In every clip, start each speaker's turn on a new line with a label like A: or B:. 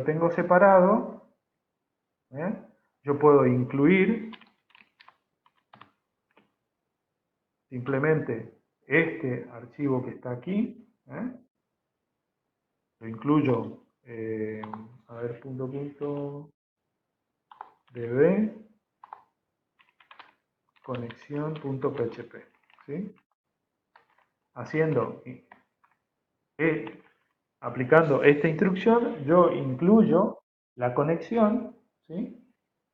A: tengo separado, yo puedo incluir simplemente este archivo que está aquí, lo incluyo, a ver, db conexión.php, ¿sí? Aplicando esta instrucción, yo incluyo la conexión, ¿sí?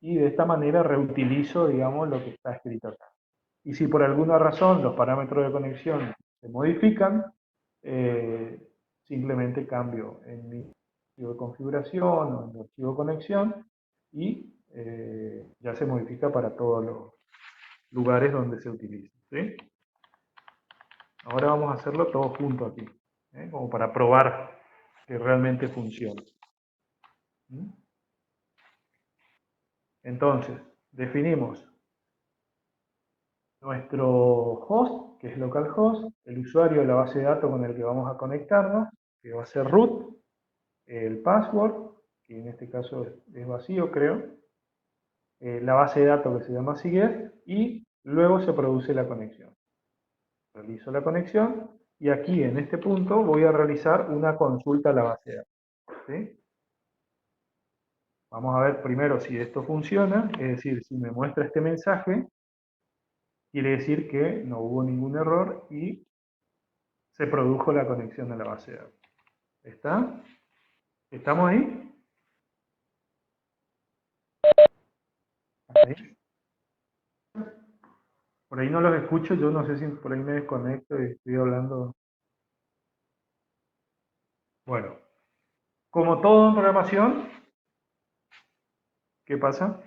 A: Y de esta manera reutilizo, digamos, lo que está escrito acá. Y si por alguna razón los parámetros de conexión se modifican, simplemente cambio en mi archivo de configuración o en mi archivo de conexión y ya se modifica para todos los lugares donde se utiliza, ¿sí? Ahora vamos a hacerlo todo junto aquí, como para probar que realmente funciona. Entonces, definimos nuestro host, que es localhost, el usuario de la base de datos con el que vamos a conectarnos, que va a ser root, el password, que en este caso es vacío, creo, la base de datos que se llama SIGET, y luego se produce la conexión. Realizo la conexión, y aquí en este punto voy a realizar una consulta a la base de datos, ¿sí? Vamos a ver primero si esto funciona, es decir, si me muestra este mensaje, quiere decir que no hubo ningún error y se produjo la conexión a la base de datos. ¿Está? ¿Estamos ahí? ¿Ahí? Por ahí no los escucho, yo no sé si por ahí me desconecto y estoy hablando. Bueno, como todo en programación, ¿qué pasa?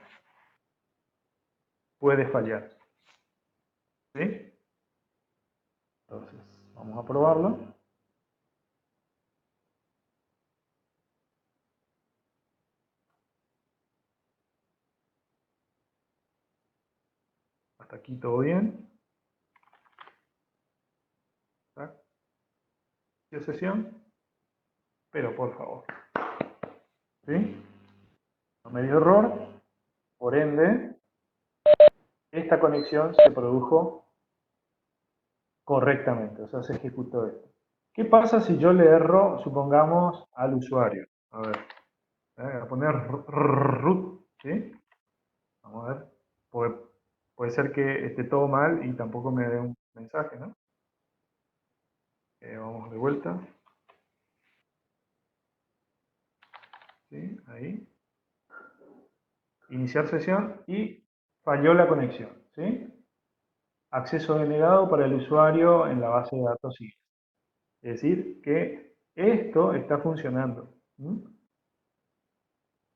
A: Puede fallar. ¿Sí? Entonces, vamos a probarlo. Hasta aquí todo bien. ¿Qué sesión? Pero por favor. ¿Sí? No me dio error. Por ende, esta conexión se produjo correctamente, o sea, se ejecutó esto. ¿Qué pasa si yo le erro, supongamos, al usuario? A ver, voy a poner root, ¿sí? Vamos a ver, puede ser que esté todo mal y tampoco me dé un mensaje, ¿no? Vamos de vuelta. ¿Sí? Ahí. Iniciar sesión y falló la conexión, ¿sí? Acceso denegado para el usuario en la base de datos SIG. Es decir, que esto está funcionando.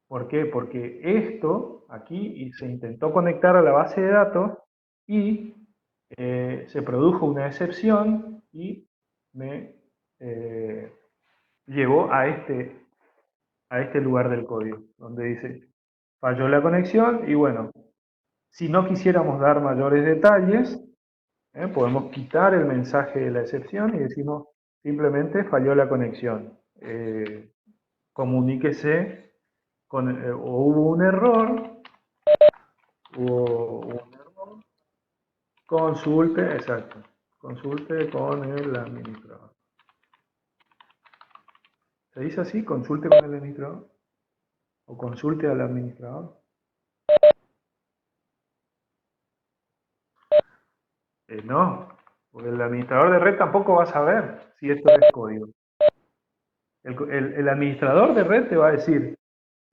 A: ¿Por qué? Porque esto aquí se intentó conectar a la base de datos y se produjo una excepción y me llevó a este lugar del código, donde dice falló la conexión y bueno, si no quisiéramos dar mayores detalles, podemos quitar el mensaje de la excepción y decimos simplemente falló la conexión. Comuníquese o hubo un error, consulte, exacto, consulte con el administrador. ¿Se dice así? ¿Consulte con el administrador? ¿O consulte al administrador? No, porque el administrador de red tampoco va a saber si esto es código. El administrador de red te va a decir,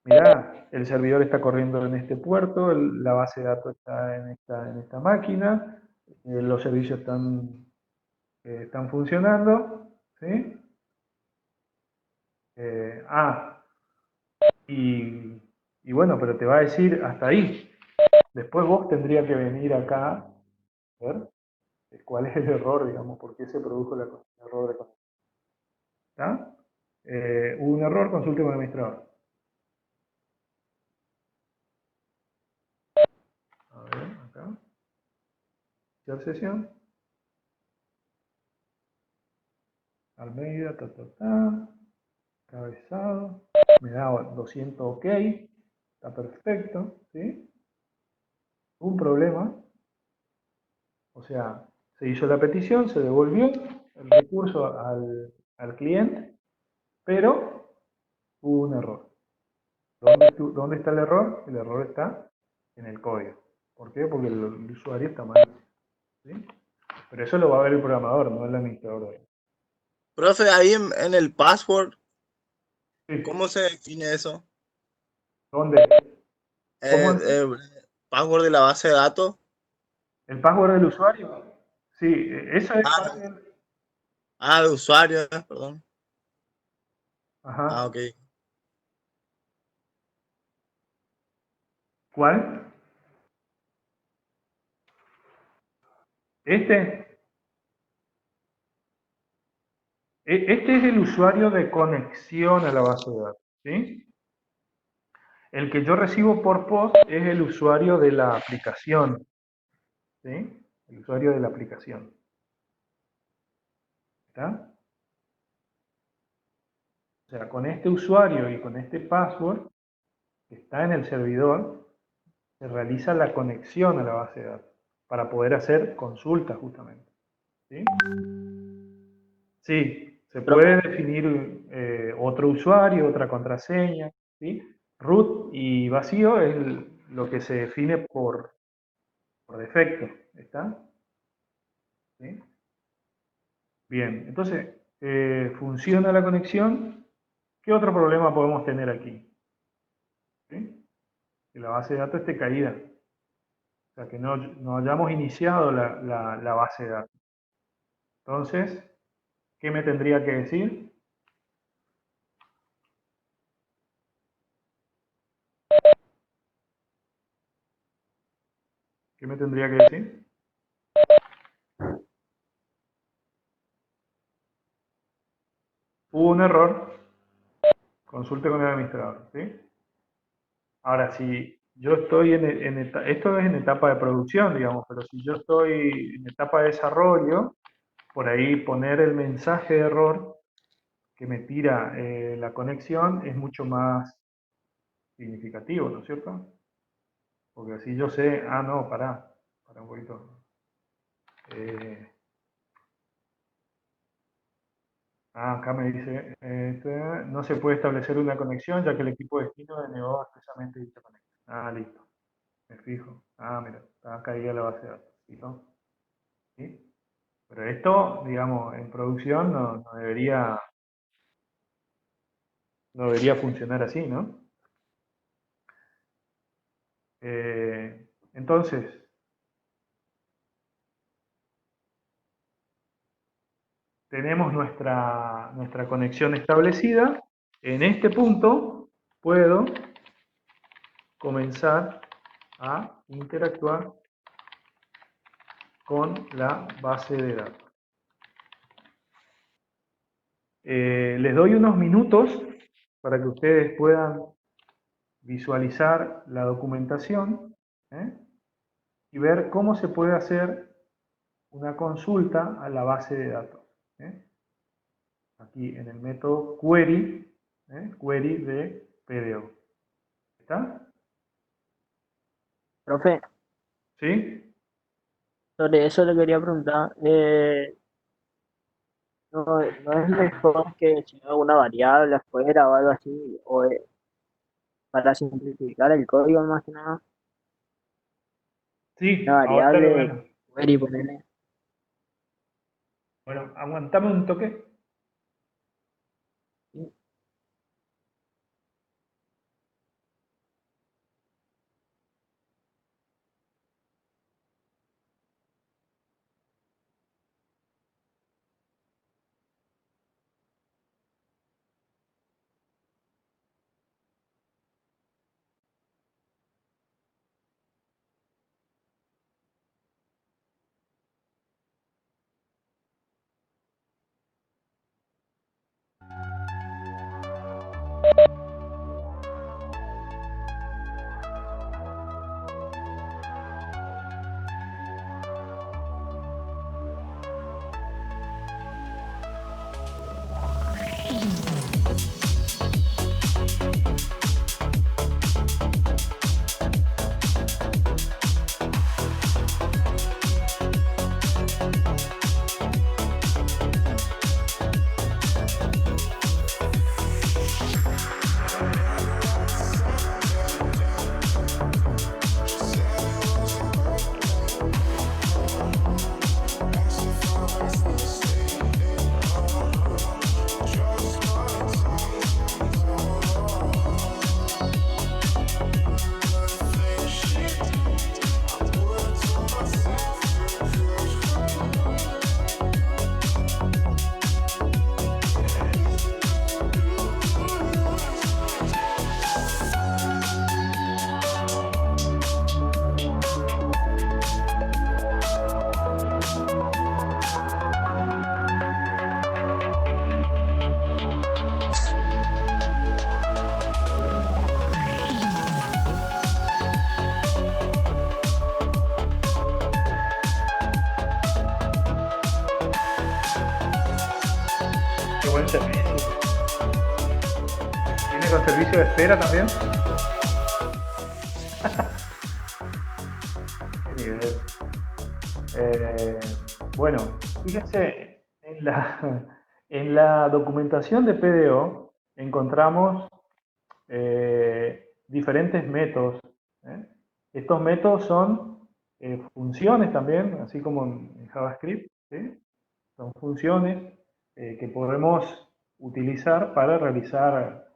A: mirá, el servidor está corriendo en este puerto, la base de datos está en esta máquina, los servicios están funcionando, ¿sí? Y bueno, pero te va a decir hasta ahí. Después vos tendrías que venir acá a ver cuál es el error, digamos, por qué se produjo el error de conexión. ¿Está? Hubo un error, consulte con el administrador. A ver, acá. Iniciar sesión. Almeida, ta. encabezado, me da 200 OK, está perfecto, ¿sí? Un problema, o sea, se hizo la petición, se devolvió el recurso al cliente, pero hubo un error. ¿Dónde está el error? El error está en el código. ¿Por qué? Porque el usuario está mal, ¿sí? Pero eso lo va a ver el programador, no el administrador.
B: Profe, ahí en el password,
A: Sí.
B: ¿cómo se define eso?
A: ¿Dónde? ¿Cómo
B: El, el password de la base de datos.
A: el password del usuario? Sí, eso es parte
B: Ah,
A: del...
B: de usuario, perdón. Ah,
A: Ajá.
B: ok.
A: ¿Cuál? Este. Este es el usuario de conexión a la base de datos, ¿sí? El que yo recibo por post es el usuario de la aplicación, ¿sí? El usuario de la aplicación. ¿Está? O sea, con este usuario y con este password que está en el servidor, se realiza la conexión a la base de datos para poder hacer consultas justamente, ¿sí? Sí, se
C: Profe,
A: puede definir otro usuario, otra contraseña, ¿sí? Root y vacío es lo que se define por defecto, ¿está? ¿Sí? Bien, entonces, funciona la conexión. ¿Qué otro problema podemos tener aquí? ¿Sí? Que la base de datos esté caída, o sea, que no hayamos iniciado la base de datos. Entonces, ¿qué me tendría que decir? ¿Qué me tendría que decir? Hubo un error, consulte con el administrador, ¿sí? Ahora, si yo estoy esto es en etapa de producción, digamos, pero si yo estoy en etapa de desarrollo, por ahí poner el mensaje de error que me tira la conexión es mucho más significativo, ¿no es cierto? Porque así yo sé, no, pará un poquito. Eh, acá me dice, no se puede establecer una conexión ya que el equipo de destino denegó expresamente dicha conexión. Listo, me fijo. Mira, está caída la base de datos. ¿Sí, no? ¿Sí? Pero esto, digamos, en producción no debería funcionar así, ¿no? Entonces, tenemos nuestra conexión establecida. En este punto puedo comenzar a interactuar con la base de datos. Les doy unos minutos para que ustedes puedan visualizar la documentación, ¿eh? Y ver cómo se puede hacer una consulta a la base de datos, ¿eh? Aquí en el método query, query de PDO. ¿Está?
C: profe,
A: ¿Sí?
C: sobre eso le quería preguntar, ¿no es mejor que si haga una variable afuera o algo así, para simplificar el código más que nada, una
A: Sí, ahora,
C: variable
A: bueno,
C: query ponerle?
A: aguantame un toque. en servicio de espera también? Qué nivel. Bueno, fíjense, en la documentación de PDO encontramos diferentes métodos. Estos métodos son funciones también, así como en JavaScript, ¿sí? Son funciones que podemos utilizar para realizar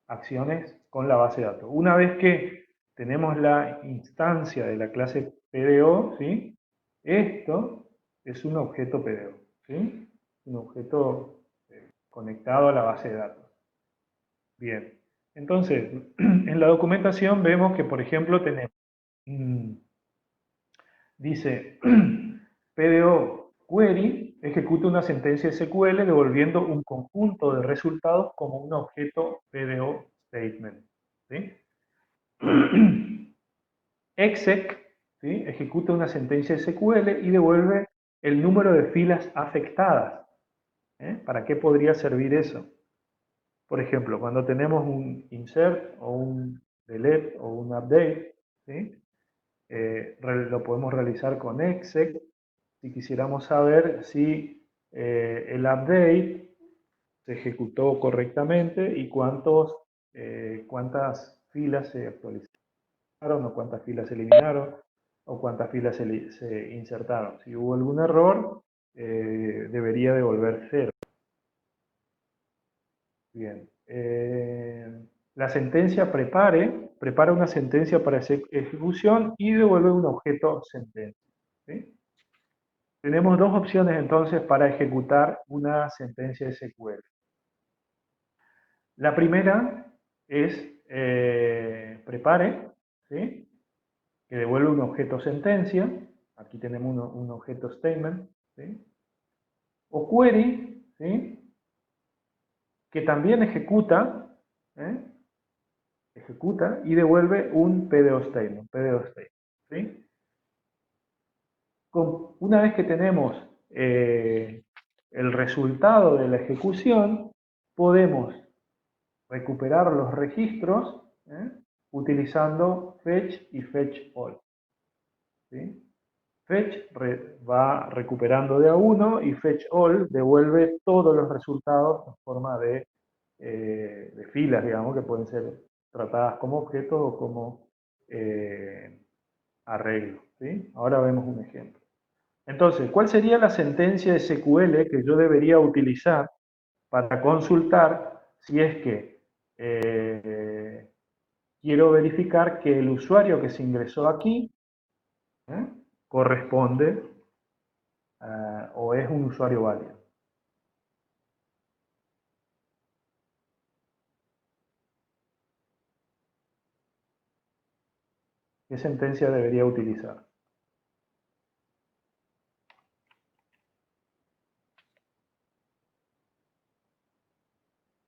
A: acciones con la base de datos. Una vez que tenemos la instancia de la clase PDO, ¿sí? Esto es un objeto PDO, ¿sí? Un objeto conectado a la base de datos. Bien, entonces, en la documentación vemos que, por ejemplo, tenemos, dice, PDO query ejecuta una sentencia SQL devolviendo un conjunto de resultados como un objeto PDO statement. ¿Sí? Exec, ¿sí? Ejecuta una sentencia SQL y devuelve el número de filas afectadas. ¿Para qué podría servir eso? Por ejemplo, cuando tenemos un insert o un delete o un update, ¿sí? Lo podemos realizar con exec si quisiéramos saber si el update se ejecutó correctamente y cuántas filas se actualizaron o cuántas filas se eliminaron o cuántas filas se insertaron. Si hubo algún error, debería devolver 0. Bien. La sentencia prepara una sentencia para ejecución y devuelve un objeto sentencia. ¿Sí? Tenemos dos opciones entonces para ejecutar una sentencia SQL. La primera es prepare, ¿sí? Que devuelve un objeto sentencia. Aquí tenemos un objeto statement. ¿Sí? O query, ¿sí? Que también ejecuta, ejecuta y devuelve un PDO statement. ¿Sí? Una vez que tenemos el resultado de la ejecución, podemos recuperar los registros utilizando fetch y fetch all. ¿Sí? Fetch va recuperando de a uno y fetch all devuelve todos los resultados en forma de filas, digamos, que pueden ser tratadas como objetos o como arreglos. ¿Sí? Ahora vemos un ejemplo. Entonces, ¿cuál sería la sentencia SQL que yo debería utilizar para consultar si es que quiero verificar que el usuario que se ingresó aquí corresponde o es un usuario válido? ¿Qué sentencia debería utilizar?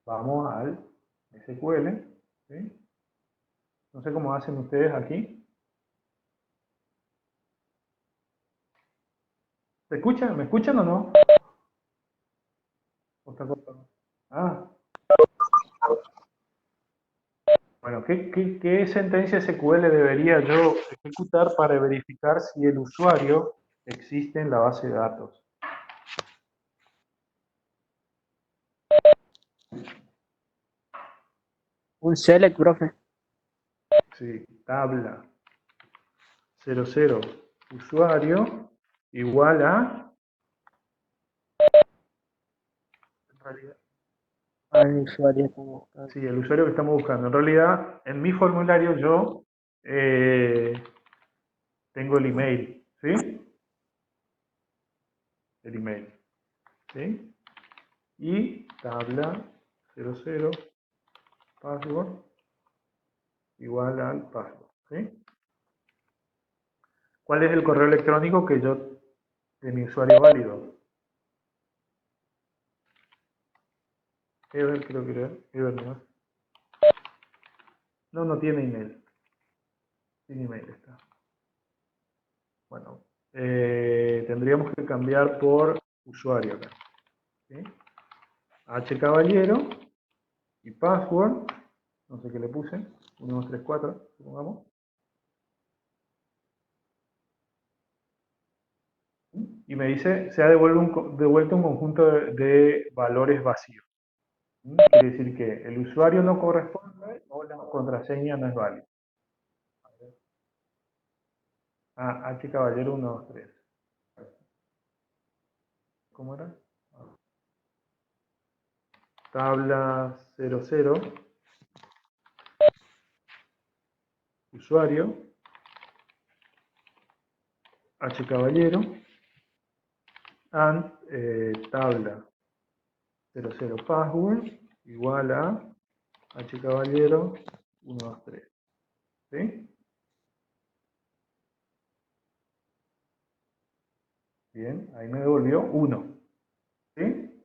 A: Vamos al SQL. ¿Sí? No sé cómo hacen ustedes aquí. ¿Se escuchan? ¿Me escuchan o no? Ah, bueno, ¿qué sentencia SQL debería yo ejecutar para verificar si el usuario existe en la base de datos?
C: Un select, profe.
A: Sí, tabla 00 usuario igual a, en realidad,
C: Al usuario estamos buscando.
A: sí, el usuario que estamos buscando. En realidad, en mi formulario yo tengo el email, ¿sí? El email, ¿sí? Y tabla 00 password igual al password, ¿sí? ¿Cuál es el correo electrónico que yo, de mi usuario válido? Ever, creo que era. Ever, ¿no? No, no tiene email. Sin email está. Bueno, tendríamos que cambiar por usuario acá. ¿Sí? H Caballero y password no sé qué le puse, 1, 2, 3, 4, supongamos. Y me dice, se ha devuelto un conjunto de valores vacíos. Quiere decir que el usuario no corresponde o la contraseña no es válida. H Caballero 1, 2, 3. ¿Cómo era? Tabla 00. Usuario. H Caballero. And tabla 00 password igual a H Caballero 1, 2, 3. ¿Sí? Bien, ahí me devolvió 1. ¿Sí?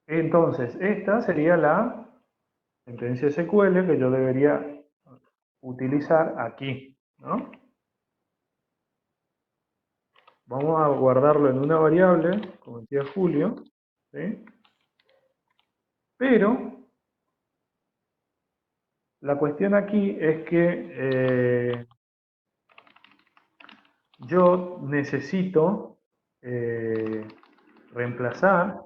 A: Entonces, esta sería la sentencia SQL que yo debería utilizar aquí, ¿no? Vamos a guardarlo en una variable, como decía Julio, ¿sí? Pero la cuestión aquí es que yo necesito reemplazar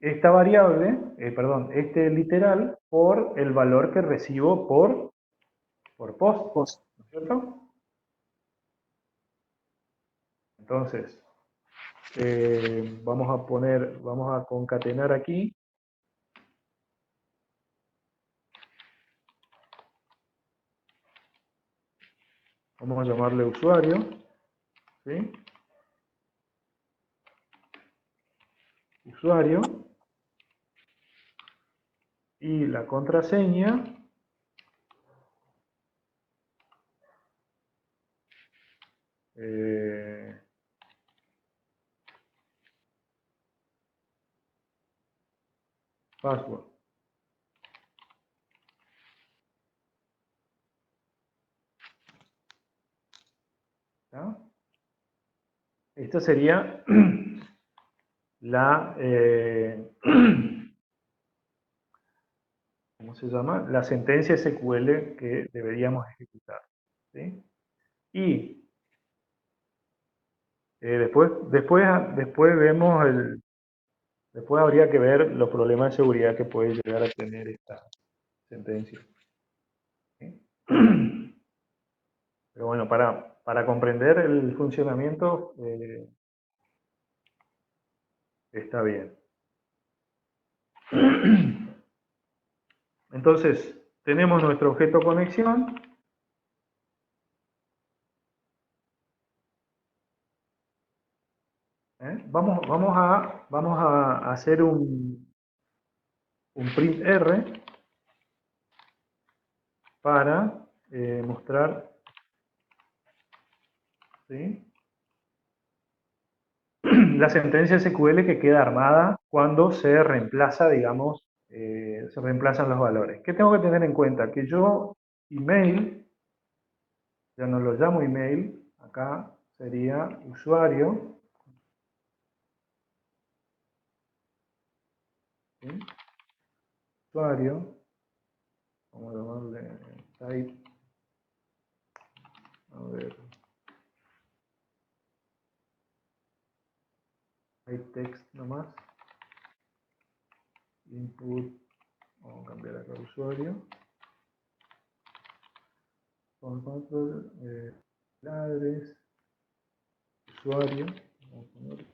A: esta variable, perdón, este literal por el valor que recibo por post, ¿no es cierto? Entonces, vamos a concatenar aquí. Vamos a llamarle usuario, ¿sí? Usuario. Y la contraseña password. ¿Ya? Esta sería la, ¿cómo se llama? La sentencia SQL que deberíamos ejecutar, ¿sí? Y después vemos después habría que ver los problemas de seguridad que puede llegar a tener esta sentencia, ¿sí? Pero bueno, para comprender el funcionamiento está bien. Entonces, tenemos nuestro objeto conexión. Vamos a hacer un print R para mostrar, ¿sí?, la sentencia SQL que queda armada cuando se reemplaza, digamos, se reemplazan los valores. ¿Qué tengo que tener en cuenta? Que yo email, ya no lo llamo email, acá sería usuario, ¿sí? Usuario, vamos a llamarle type, a ver, type text nomás, input, vamos a cambiar acá usuario, control, address, usuario, vamos a poner.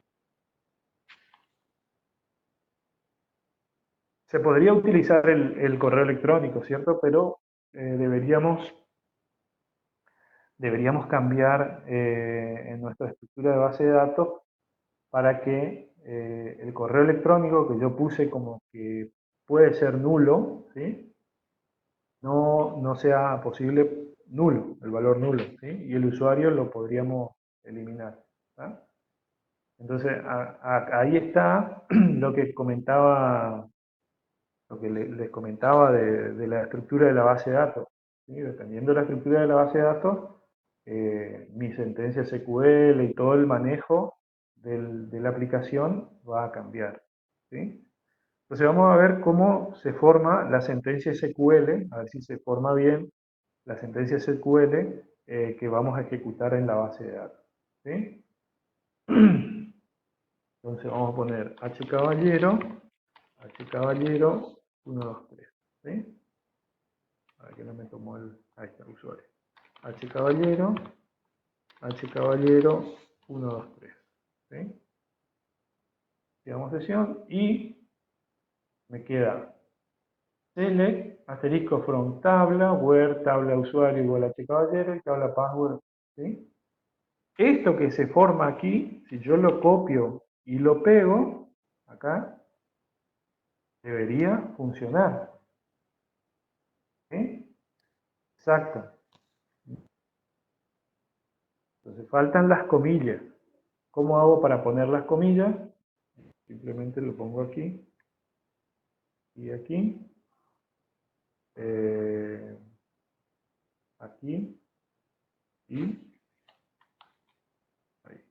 A: Se podría utilizar el correo electrónico, ¿cierto? Pero deberíamos cambiar en nuestra estructura de base de datos para que el correo electrónico que yo puse como que puede ser nulo, ¿sí?, no sea posible nulo, el valor nulo, ¿sí? Y el usuario lo podríamos eliminar, ¿tá? Entonces, ahí está lo que comentaba, lo que les comentaba de la estructura de la base de datos, ¿sí? Dependiendo de la estructura de la base de datos, mi sentencia SQL y todo el manejo de la aplicación va a cambiar. ¿sí? Entonces vamos a ver cómo se forma la sentencia SQL, a ver si se forma bien la sentencia SQL que vamos a ejecutar en la base de datos, ¿sí? Entonces vamos a poner hCaballero, 1, 2, 3, ¿sí? A ver que no me tomó el... Ahí está, el usuario. hCaballero, 1, 2, 3, ¿sí? Damos sesión y me queda select asterisco from tabla, where tabla usuario igual a hCaballero y tabla password, ¿sí? Esto que se forma aquí, si yo lo copio y lo pego, acá, debería funcionar. ¿Sí? Exacto. Entonces faltan las comillas. ¿Cómo hago para poner las comillas? Simplemente lo pongo aquí y aquí. Aquí y ahí.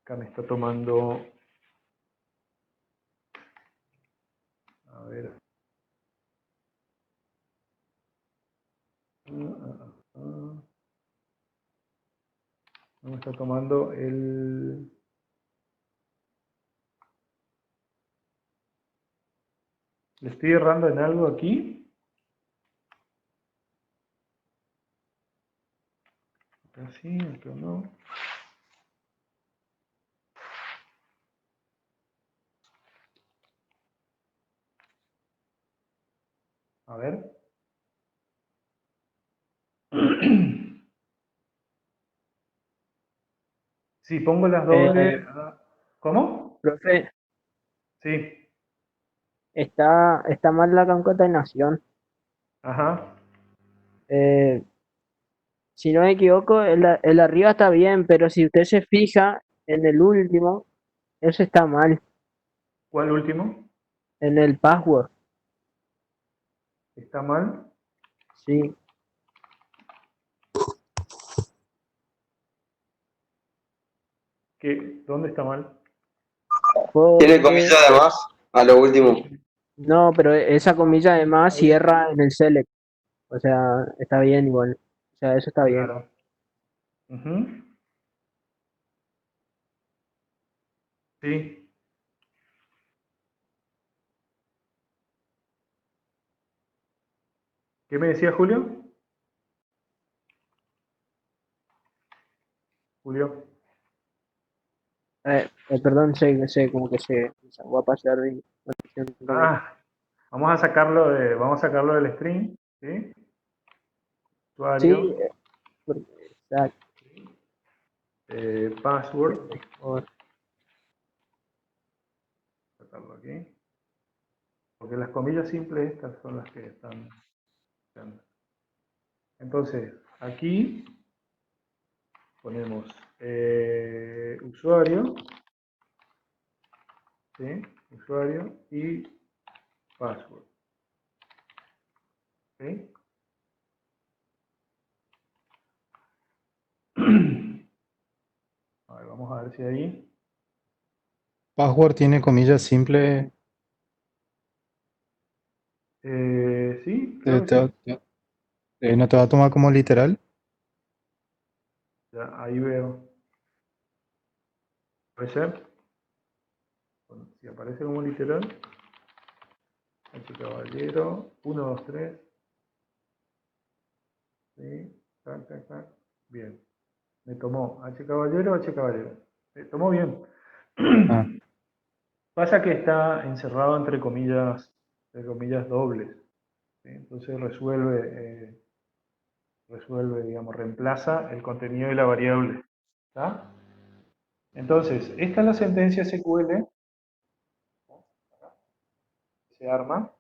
A: Acá me está tomando, a ver, no me está tomando el... ¿Le estoy errando en algo aquí? Acá sí, acá no. A ver. Si pongo las dobles... ¿Cómo?
C: Profe,
A: Sí.
C: está mal la concatenación.
A: Ajá.
C: Si no me equivoco, el arriba está bien, pero si usted se fija en el último, eso está mal,
A: ¿Cuál último?
C: en el password.
A: ¿Está mal?
C: Sí,
A: ¿Dónde está mal?
D: Tiene comillas
C: porque
D: además a lo último.
C: no, pero esa comilla además cierra en el select, o sea, está bien igual, o sea, eso está bien.
A: Claro. Ujú. Sí. ¿Qué me decía Julio? Julio.
C: Perdón, como que se va a pasar y no entiendo bien.
A: Ah, vamos a sacarlo del string, ¿sí?
C: Sí,
A: Usuario,
C: exacto.
A: password,
C: Mejor.
A: sacarlo aquí, porque las comillas simples estas son las que están. Entonces, aquí ponemos usuario, ¿sí? Usuario y password, ¿sí? A ver, vamos a ver si ahí.
E: Password tiene comillas simples.
A: Sí,
E: te-
A: creo que
E: te-
A: sí.
E: te- no te va a tomar como literal.
A: Ya, ahí veo. Puede ser. Bueno, si aparece como literal, hCaballero, 1, 2, 3. ¿Sí? Tac, tac, tac. Bien. Me tomó hCaballero, hCaballero. Me tomó bien.
E: Ah,
A: Pasa que está encerrado entre comillas dobles. ¿Sí? Entonces resuelve, digamos, reemplaza el contenido de la variable. ¿Está? Entonces, esta es la sentencia SQL. Se arma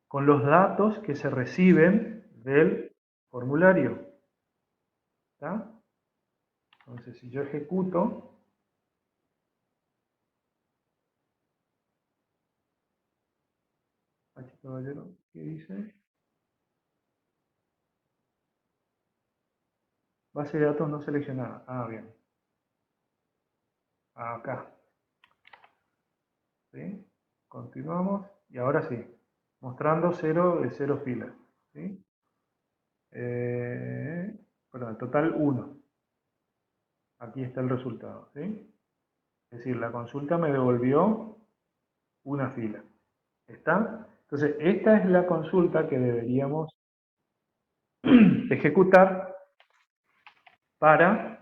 A: con los datos que se reciben del formulario. ¿Está? Entonces, si yo ejecuto, H caballero, ¿qué dice? Base de datos no seleccionada. Ah, bien. Acá. ¿Sí? Continuamos. Y ahora sí. Mostrando 0 de 0 filas. ¿Sí? Perdón, total 1. Aquí está el resultado. ¿Sí? Es decir, la consulta me devolvió una fila. ¿Está? Entonces, esta es la consulta que deberíamos ejecutar para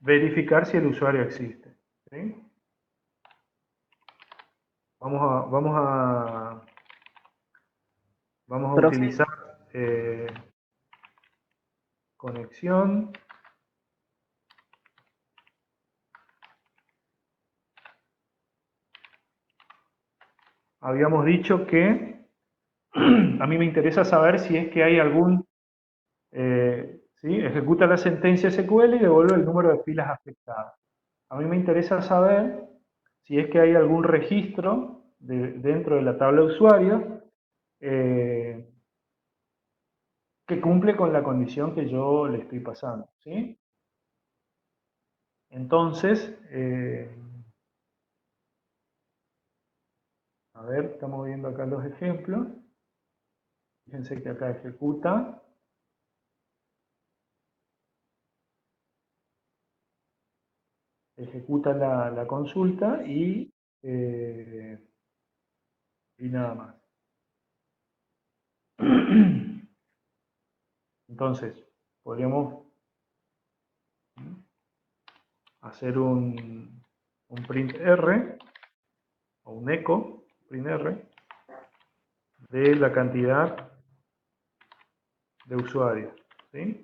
A: verificar si el usuario existe. ¿Sí? Vamos a
C: Profe,
A: utilizar conexión. Habíamos dicho que a mí me interesa saber si es que hay algún... ¿sí? Ejecuta la sentencia SQL y devuelve el número de filas afectadas. A mí me interesa saber si es que hay algún registro dentro de la tabla de usuarios que cumple con la condición que yo le estoy pasando. ¿Sí? Entonces, a ver, estamos viendo acá los ejemplos. Fíjense que acá ejecuta. Ejecuta la consulta y nada más. Entonces, podríamos hacer un print R o un echo print R de la cantidad de usuarios. ¿Sí?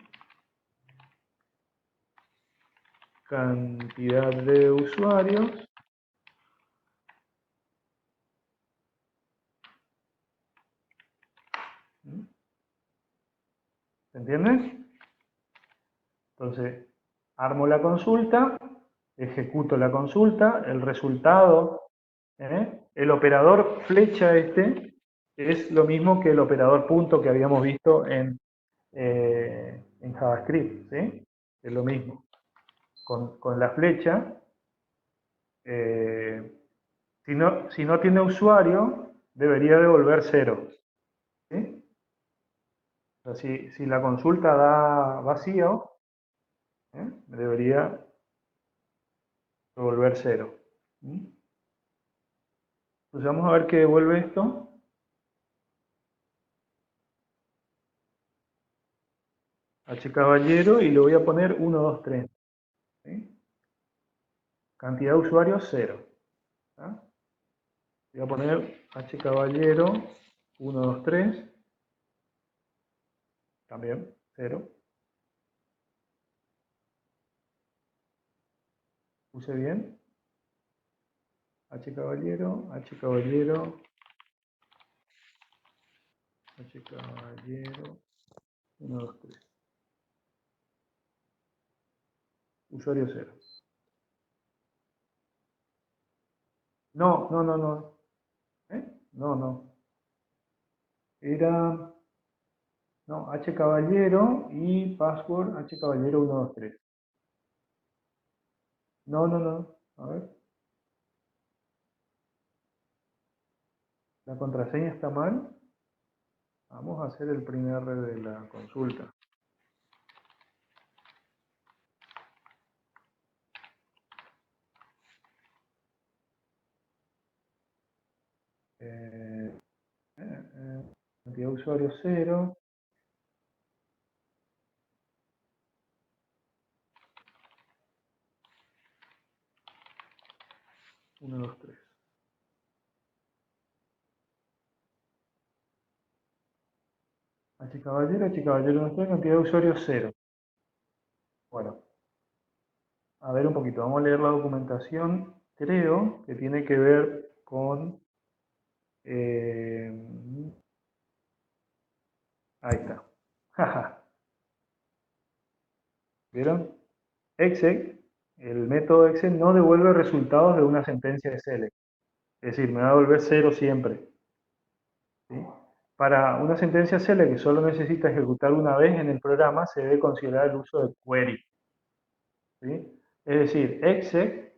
A: Cantidad de usuarios ¿se entiende? Entonces, armo la consulta, ejecuto la consulta, el resultado, el operador flecha es lo mismo que el operador punto que habíamos visto en JavaScript, ¿sí? Es lo mismo. Con la flecha, si no tiene usuario, debería devolver 0. ¿Sí? O sea, si la consulta da vacío, debería devolver 0. Entonces vamos a ver qué devuelve esto. H caballero y le voy a poner 1, 2, 3. ¿Sí? Cantidad de usuarios 0. ¿Ah? Voy a poner H caballero 1, 2, 3. También 0. Puse bien. H caballero, H caballero, H caballero, 1, 2, 3. Usuario 0. No, no, no, no. No, no. Era... No, H caballero y password H caballero 1, 2, 3. No, no, no. A ver. La contraseña está mal. Vamos a hacer el primer R de la consulta. Cantidad de usuarios 0. Uno, dos, tres. H caballero, no está, cantidad de usuarios 0. Bueno, a ver un poquito, vamos a leer la documentación. Creo que tiene que ver con... ahí está. Jaja. ¿Vieron? Exec, el método exec no devuelve resultados de una sentencia de select. Es decir, me va a devolver 0 siempre. ¿Sí? Para una sentencia select que solo necesita ejecutar una vez en el programa, se debe considerar el uso de query. ¿Sí? Es decir, exec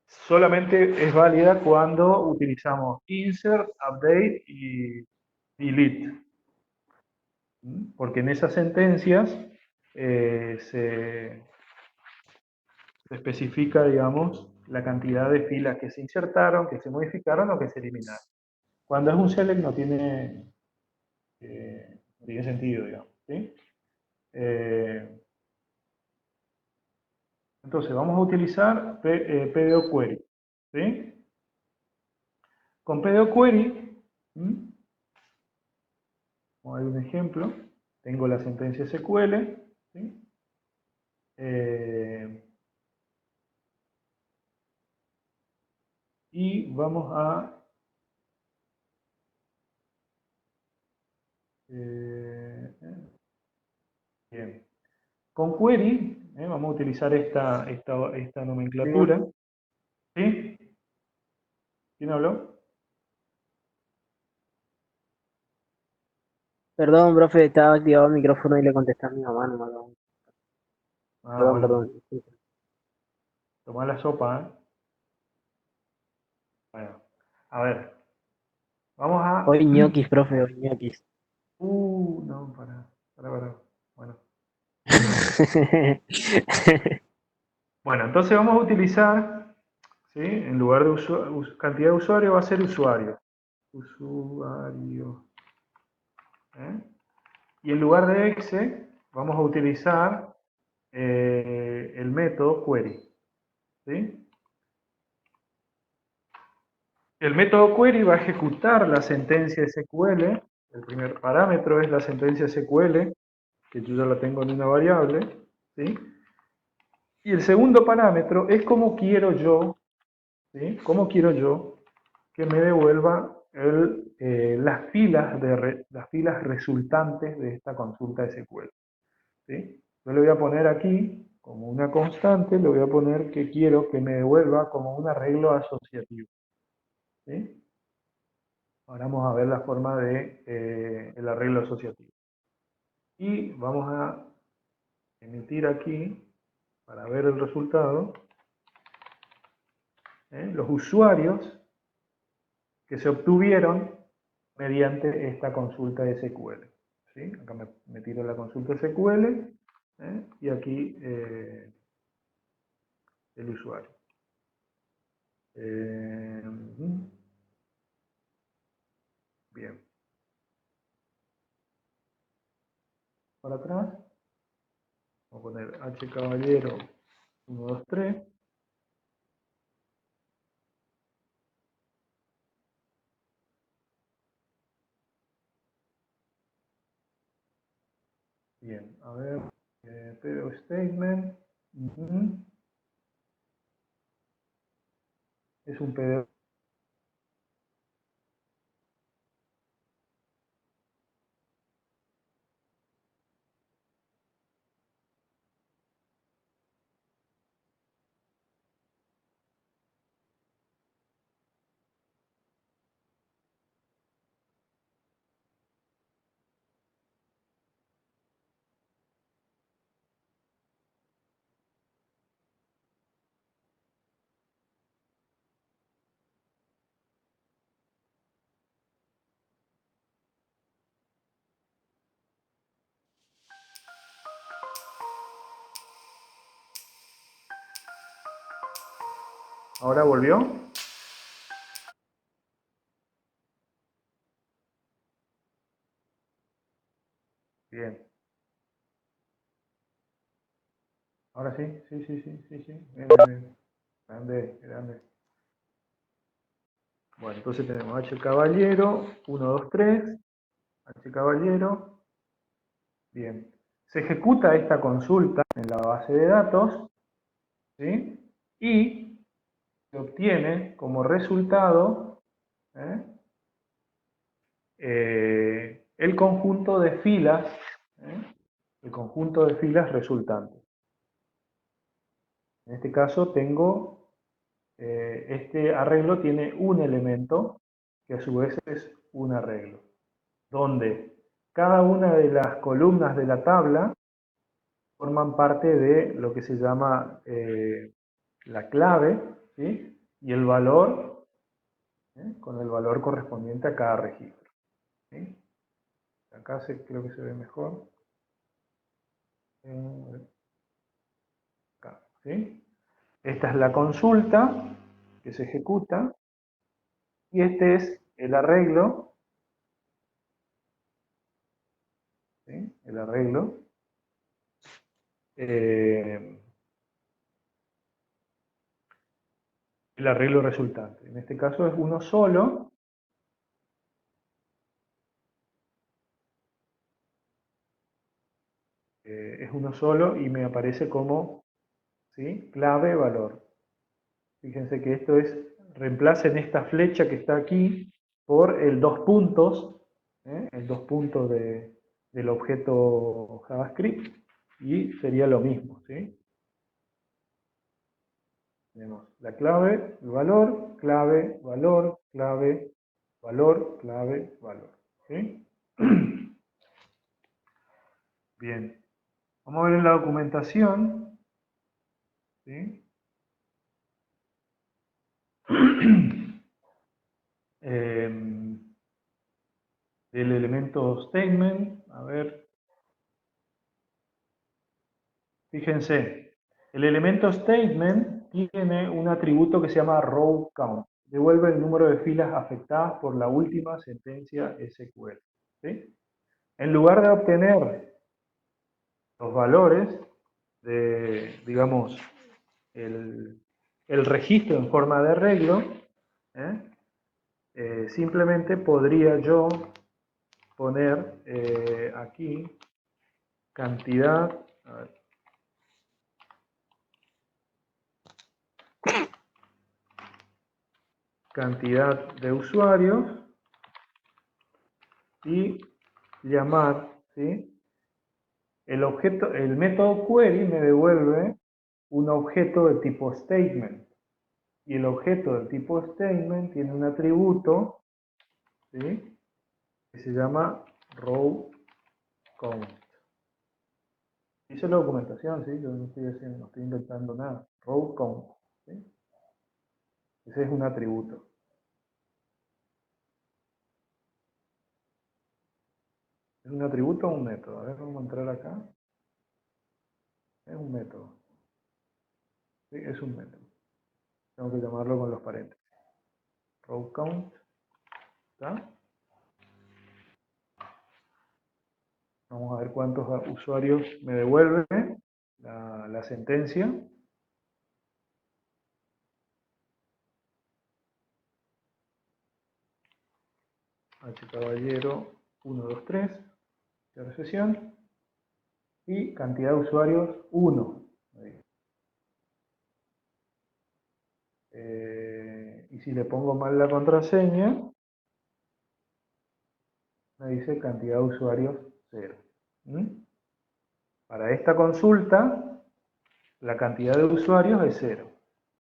A: solamente es válida cuando utilizamos insert, update y delete. Porque en esas sentencias se especifica, digamos, la cantidad de filas que se insertaron, que se modificaron o que se eliminaron. Cuando es un select no tiene sentido, digamos. ¿Sí? Entonces, vamos a utilizar PDO Query. ¿Sí? Con PDO Query, vamos a ver un ejemplo. Tengo la sentencia SQL. ¿Sí? Y vamos a... bien. Con query, vamos a utilizar esta nomenclatura. ¿Sí? ¿Quién habló?
C: Perdón, profe, estaba activado el micrófono y le contesté a mi mamá, no me lo...
A: Ah,
C: Perdón,
A: bueno.
C: perdón.
A: Tomá la sopa, ¿eh? Bueno, a ver. Vamos a...
C: Hoy ñoquis, profe, hoy ñoquis.
A: No, para. Bueno. Bueno, entonces vamos a utilizar, ¿sí? En lugar de cantidad de usuario va a ser usuario. Usuario. ¿Eh? Y en lugar de exe vamos a utilizar el método query. ¿Sí? El método query va a ejecutar la sentencia SQL. El primer parámetro es la sentencia SQL, que yo ya la tengo en una variable. ¿Sí? Y el segundo parámetro es cómo quiero yo, ¿sí? Cómo quiero yo que me devuelva las filas resultantes de esta consulta SQL. ¿Sí? Yo le voy a poner aquí, como una constante, le voy a poner que quiero que me devuelva como un arreglo asociativo. ¿Sí? Ahora vamos a ver la forma de el arreglo asociativo. Y vamos a emitir aquí, para ver el resultado, los usuarios que se obtuvieron mediante esta consulta SQL. ¿Sí? Acá me tiro la consulta SQL y aquí el usuario. Bien. Para atrás. Vamos a poner H caballero 1, 2, 3. Bien, a ver. PDO statement. Es un PDO. ¿Ahora volvió? Bien. Ahora sí, sí. Bien. Grande, grande. Bueno, entonces tenemos H caballero, 1, 2, 3. H caballero. Bien. Se ejecuta esta consulta en la base de datos, ¿sí? Y se obtiene como resultado el conjunto de filas, el conjunto de filas resultantes. En este caso tengo este arreglo tiene un elemento que a su vez es un arreglo, donde cada una de las columnas de la tabla forman parte de lo que se llama la clave, ¿sí? Y el valor, con el valor correspondiente a cada registro, ¿sí? Acá creo que se ve mejor. Acá, ¿sí? Esta es la consulta que se ejecuta y este es el arreglo, ¿sí? El arreglo resultante. En este caso es uno solo. Es uno solo y me aparece como, ¿sí? Clave valor. Fíjense que esto es, reemplacen esta flecha que está aquí por el dos puntos, el dos puntos del objeto JavaScript, y sería lo mismo, ¿sí? Tenemos la clave, el valor, clave, valor, clave, valor, clave, valor, ¿sí? Bien, vamos a ver en la documentación, ¿sí? El elemento statement, a ver, fíjense, el elemento statement tiene un atributo que se llama row count, devuelve el número de filas afectadas por la última sentencia SQL, ¿sí? En lugar de obtener los valores de, digamos, el registro en forma de arreglo, simplemente podría yo poner aquí cantidad, a ver, cantidad de usuarios y llamar, ¿sí? El método query me devuelve un objeto de tipo statement y el objeto de tipo statement tiene un atributo, ¿sí? Que se llama row count. Dice la documentación, ¿sí? Yo no estoy haciendo, no estoy inventando nada. Row count, ¿sí? Ese es un atributo. ¿Es un atributo o un método? A ver, vamos a entrar acá. Es un método. ¿Sí? Es un método. Tengo que llamarlo con los paréntesis. Row count. ¿Está? Vamos a ver cuántos usuarios me devuelve la sentencia. H caballero 123, cierre sesión. Y cantidad de usuarios 1. Y si le pongo mal la contraseña, me dice cantidad de usuarios 0. Para esta consulta, la cantidad de usuarios es 0.